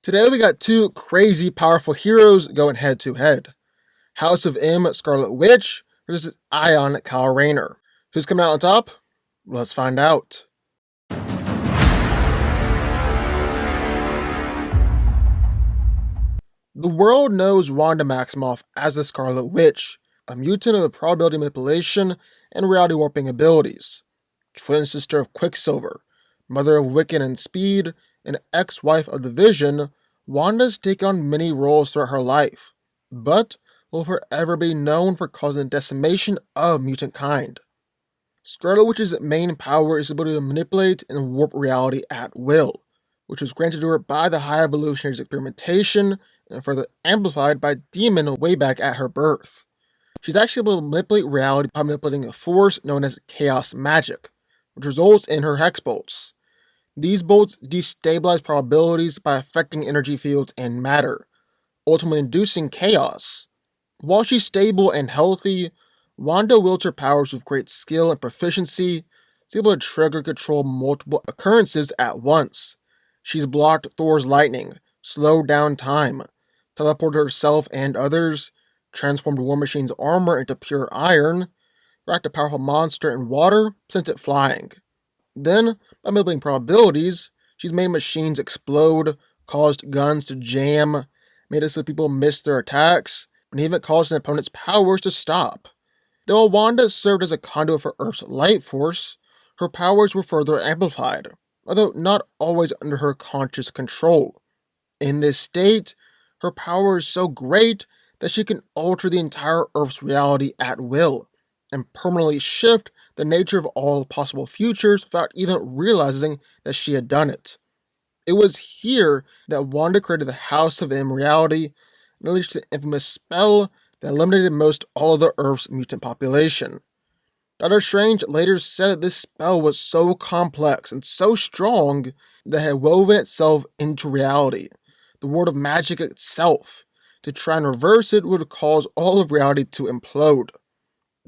Today we got two crazy powerful heroes going head to head. House of M Scarlet Witch versus Ion Kyle Rayner. Who's coming out on top? Let's find out. The world knows Wanda Maximoff as the Scarlet Witch, a mutant of probability manipulation and reality warping abilities. Twin sister of Quicksilver, mother of Wiccan and Speed, and ex-wife of the Vision, Wanda's taken on many roles throughout her life, but will forever be known for causing the decimation of mutant kind. Scarlet Witch's main power is the ability to manipulate and warp reality at will, which was granted to her by the High Evolutionary's experimentation and further amplified by Demon way back at her birth. She's actually able to manipulate reality by manipulating a force known as chaos magic, which results in her hex bolts. These bolts destabilize probabilities by affecting energy fields and matter, ultimately inducing chaos. While she's stable and healthy, Wanda wields her powers with great skill and proficiency. She's able to trigger and control multiple occurrences at once. She's blocked Thor's lightning, slowed down time, teleported herself and others, transformed War Machine's armor into pure iron, wrapped a powerful monster in water, sent it flying. Then, by manipulating probabilities, she's made machines explode, caused guns to jam, made it so people miss their attacks, and even caused an opponent's powers to stop. Though Wanda served as a conduit for Earth's light force, her powers were further amplified, although not always under her conscious control. In this state, her power is so great that she can alter the entire Earth's reality at will, and permanently shift the nature of all possible futures without even realizing that she had done it. It was here that Wanda created the House of M reality and unleashed the infamous spell that eliminated most all of the Earth's mutant population. Doctor Strange later said that this spell was so complex and so strong that it had woven itself into reality, the world of magic itself. To try and reverse it would cause all of reality to implode.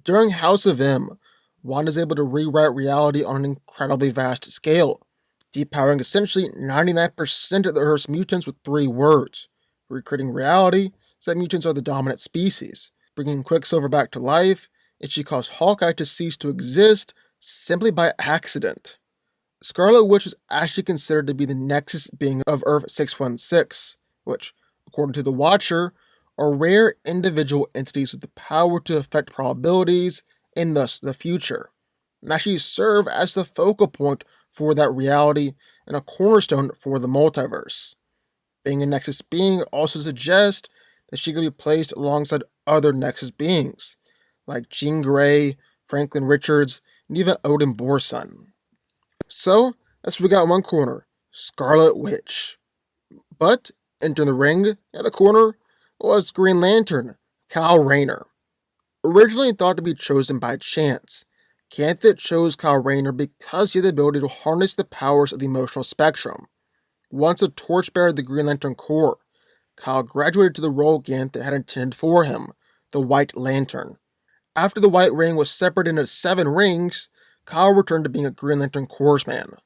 During House of M, Wanda is able to rewrite reality on an incredibly vast scale, depowering essentially 99% of the Earth's mutants with 3 words, recreating reality so that mutants are the dominant species, bringing Quicksilver back to life, and she caused Hawkeye to cease to exist simply by accident. Scarlet Witch is actually considered to be the nexus being of Earth 616, which, according to the Watcher, are rare individual entities with the power to affect probabilities and thus the future, and actually serve as the focal point for that reality and a cornerstone for the multiverse. Being a Nexus being also suggests that she could be placed alongside other Nexus beings, like Jean Grey, Franklin Richards, and even Odin Borson. So, that's what we got in one corner, Scarlet Witch. But, entering the ring, at the corner, was Green Lantern, Kyle Rayner. Originally thought to be chosen by chance, Canthet chose Kyle Rayner because he had the ability to harness the powers of the emotional spectrum. Once a torchbearer of the Green Lantern Corps, Kyle graduated to the role Canthet had intended for him, the White Lantern. After the White Ring was separated into 7 rings, Kyle returned to being a Green Lantern Corpsman.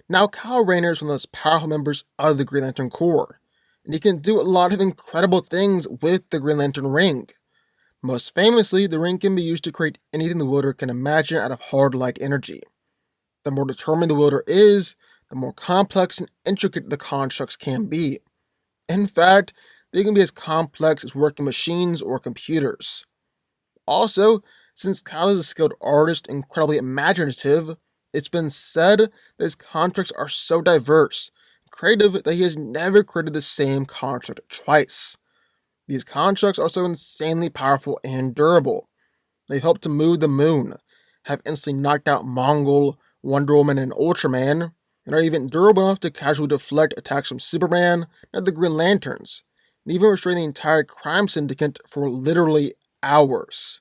Now Kyle Rayner is one of the most powerful members of the Green Lantern Corps, and he can do a lot of incredible things with the Green Lantern Ring. Most famously, the ring can be used to create anything the wielder can imagine out of hard light energy. The more determined the wielder is, the more complex and intricate the constructs can be. In fact, they can be as complex as working machines or computers. Also, since Kyle is a skilled artist and incredibly imaginative, it's been said that his constructs are so diverse and creative that he has never created the same construct twice. These constructs are so insanely powerful and durable. They've helped to move the moon, have instantly knocked out Mongol, Wonder Woman, and Ultraman, and are even durable enough to casually deflect attacks from Superman and the Green Lanterns, and even restrain the entire crime syndicate for literally hours.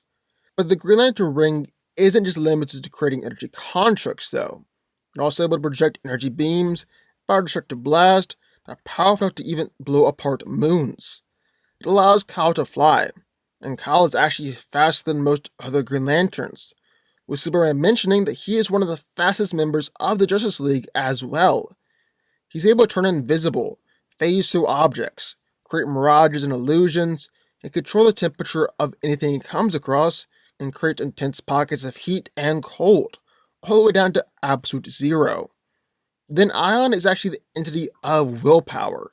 But the Green Lantern Ring isn't just limited to creating energy constructs, though. It's also able to project energy beams, fire destructive blast, that are powerful enough to even blow apart moons. It allows Kyle to fly, and Kyle is actually faster than most other Green Lanterns, with Superman mentioning that he is one of the fastest members of the Justice League as well. He's able to turn invisible, phase through objects, create mirages and illusions, and control the temperature of anything he comes across, and create intense pockets of heat and cold, all the way down to absolute zero. Then Ion is actually the entity of willpower,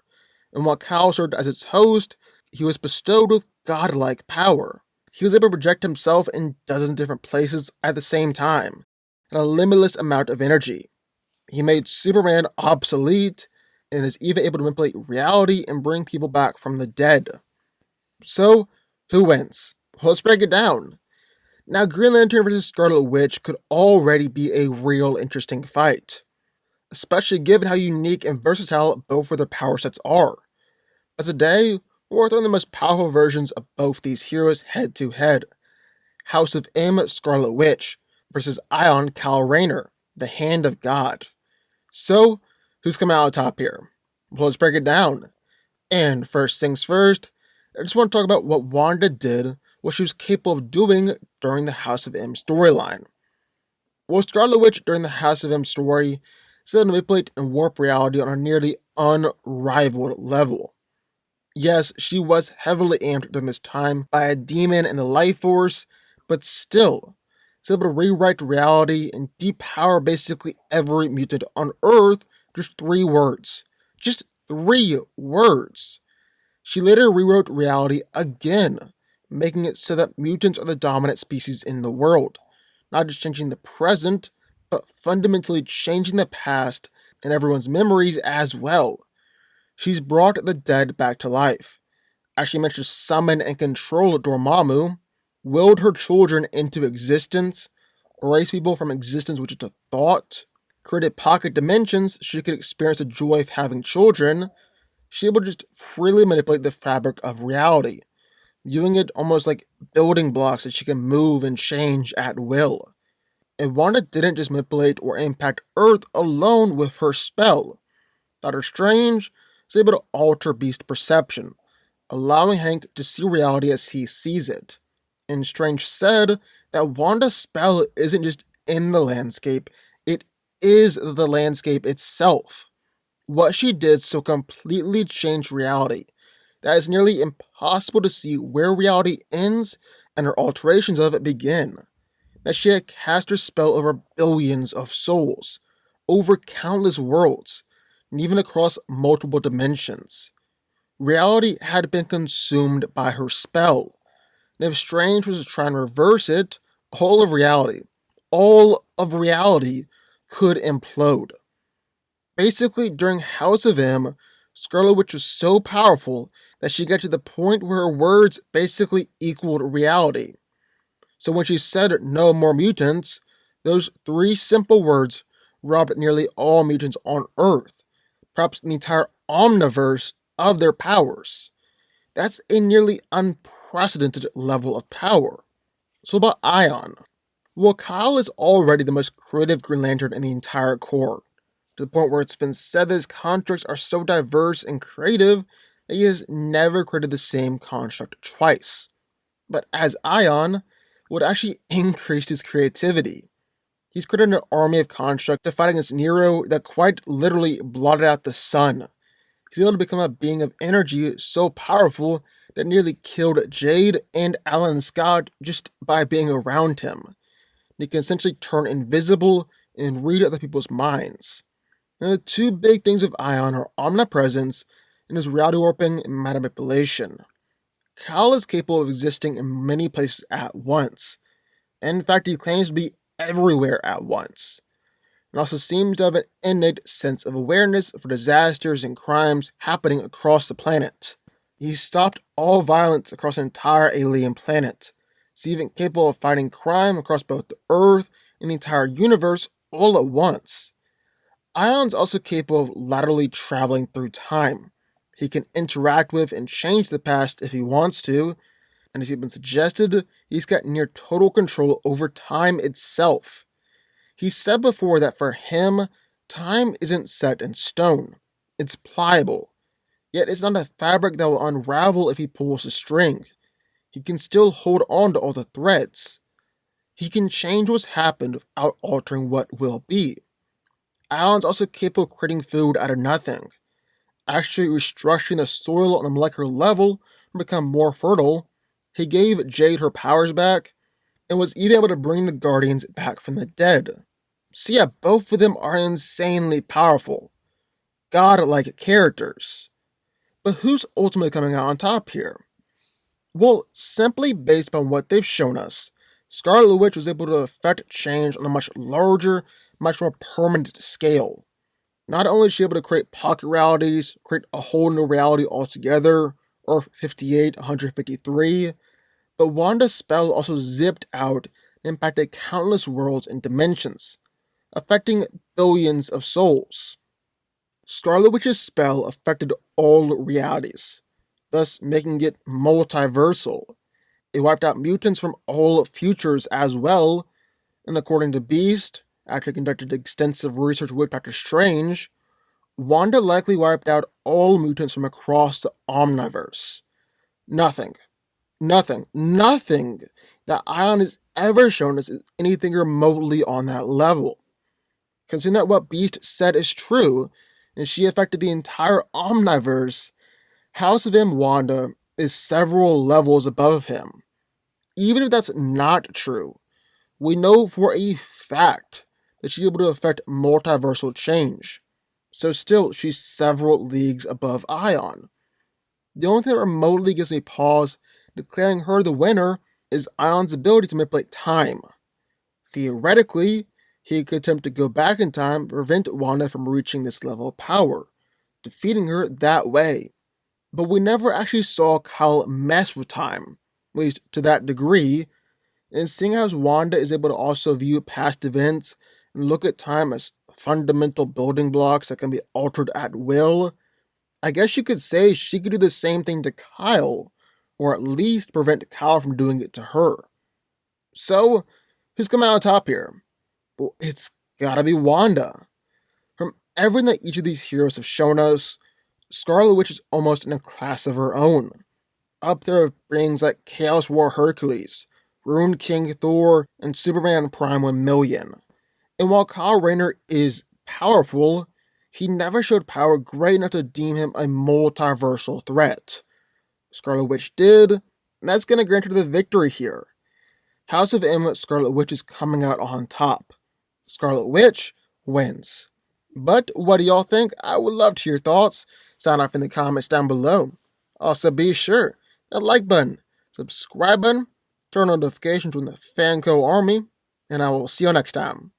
and while Kyle served as its host, he was bestowed with godlike power. He was able to project himself in dozens of different places at the same time, and a limitless amount of energy. He made Superman obsolete, and is even able to manipulate reality and bring people back from the dead. So, who wins? Well, let's break it down. Now, Green Lantern vs. Scarlet Witch could already be a real interesting fight, especially given how unique and versatile both of their power sets are. But today, we're throwing the most powerful versions of both these heroes head to head. House of M Scarlet Witch versus Ion Kyle Rayner, the Hand of God. So, who's coming out on top here? Well, let's break it down. And first things first, I just want to talk about what Wanda did, what she was capable of doing during the House of M storyline. Well, Scarlet Witch during the House of M story is able to manipulate and warp reality on a nearly unrivaled level. Yes, she was heavily aimed during this time by a demon in the life force, but still, she's able to rewrite reality and depower basically every mutant on Earth just 3 words. Just 3 words. She later rewrote reality again, making it so that mutants are the dominant species in the world, not just changing the present, but fundamentally changing the past and everyone's memories as well. She's brought the dead back to life. As she managed to summon and control Dormammu, willed her children into existence, erased people from existence with just a thought, created pocket dimensions so she could experience the joy of having children. She able to just freely manipulate the fabric of reality, viewing it almost like building blocks that she can move and change at will. And Wanda didn't just manipulate or impact Earth alone with her spell. Doctor Strange is able to alter Beast's perception, allowing Hank to see reality as he sees it. And Strange said that Wanda's spell isn't just in the landscape, it is the landscape itself. What she did so completely changed reality that it's nearly impossible to see where reality ends and her alterations of it begin. That she had cast her spell over billions of souls, over countless worlds, and even across multiple dimensions. Reality had been consumed by her spell, and if Strange was to try and reverse it, all of reality could implode. Basically, during House of M, Scarlet Witch was so powerful that she got to the point where her words basically equaled reality. So when she said no more mutants, those 3 simple words robbed nearly all mutants on Earth, perhaps the entire omniverse, of their powers. That's a nearly unprecedented level of power. So about Ion. Well, Kyle is already the most creative Green Lantern in the entire Corps, to the point where it's been said that his constructs are so diverse and creative that he has never created the same construct twice. But as Ion, would actually increase his creativity. He's created an army of constructs to fight against Nero that quite literally blotted out the sun. He's able to become a being of energy so powerful that nearly killed Jade and Alan Scott just by being around him. He can essentially turn invisible and read other people's minds. And the 2 big things with Ion are omnipresence and his reality warping and manipulation. Kyle is capable of existing in many places at once, and in fact he claims to be everywhere at once, and also seems to have an innate sense of awareness for disasters and crimes happening across the planet. He stopped all violence across an entire alien planet. He's even capable of fighting crime across both the Earth and the entire universe all at once. Ion's also capable of laterally traveling through time. He can interact with and change the past if he wants to, and as he's been suggested, he's got near total control over time itself. He said before that for him, time isn't set in stone. It's pliable. Yet it's not a fabric that will unravel if he pulls a string. He can still hold on to all the threads. He can change what's happened without altering what will be. Alan's also capable of creating food out of nothing. actually restructuring the soil on a molecular level to become more fertile. He gave Jade her powers back, and was even able to bring the Guardians back from the dead. So yeah, both of them are insanely powerful, godlike characters. But who's ultimately coming out on top here? Well, simply based upon what they've shown us, Scarlet Witch was able to affect change on a much larger, much more permanent scale. Not only is she able to create pocket realities, create a whole new reality altogether, Earth 58, 153, but Wanda's spell also zipped out and impacted countless worlds and dimensions, affecting billions of souls. Scarlet Witch's spell affected all realities, thus making it multiversal. It wiped out mutants from all futures as well, and according to Beast, after conducted extensive research with Doctor Strange, Wanda likely wiped out all mutants from across the Omniverse. Nothing, nothing that Ion has ever shown us is anything remotely on that level. Considering that what Beast said is true, and she affected the entire Omniverse, House of M Wanda is several levels above him. Even if that's not true, we know for a fact that she's able to affect multiversal change. So still, she's several leagues above Ion. The only thing that remotely gives me pause declaring her the winner is Ion's ability to manipulate time. Theoretically, he could attempt to go back in time to prevent Wanda from reaching this level of power, defeating her that way. But we never actually saw Kyle mess with time, at least to that degree, and seeing as Wanda is able to also view past events and look at time as fundamental building blocks that can be altered at will, I guess you could say she could do the same thing to Kyle, or at least prevent Kyle from doing it to her. So, who's coming out on top here? Well, it's gotta be Wanda. From everything that each of these heroes have shown us, Scarlet Witch is almost in a class of her own. Up there with things like Chaos War Hercules, Rune King Thor, and Superman Prime 1 Million. And while Kyle Rayner is powerful, he never showed power great enough to deem him a multiversal threat. Scarlet Witch did, and that's going to grant her the victory here. House of M Scarlet Witch is coming out on top. Scarlet Witch wins. But what do y'all think? I would love to hear your thoughts. Sound off in the comments down below. Also be sure that like button, subscribe button, turn on notifications from the DanCo army, and I will see you next time.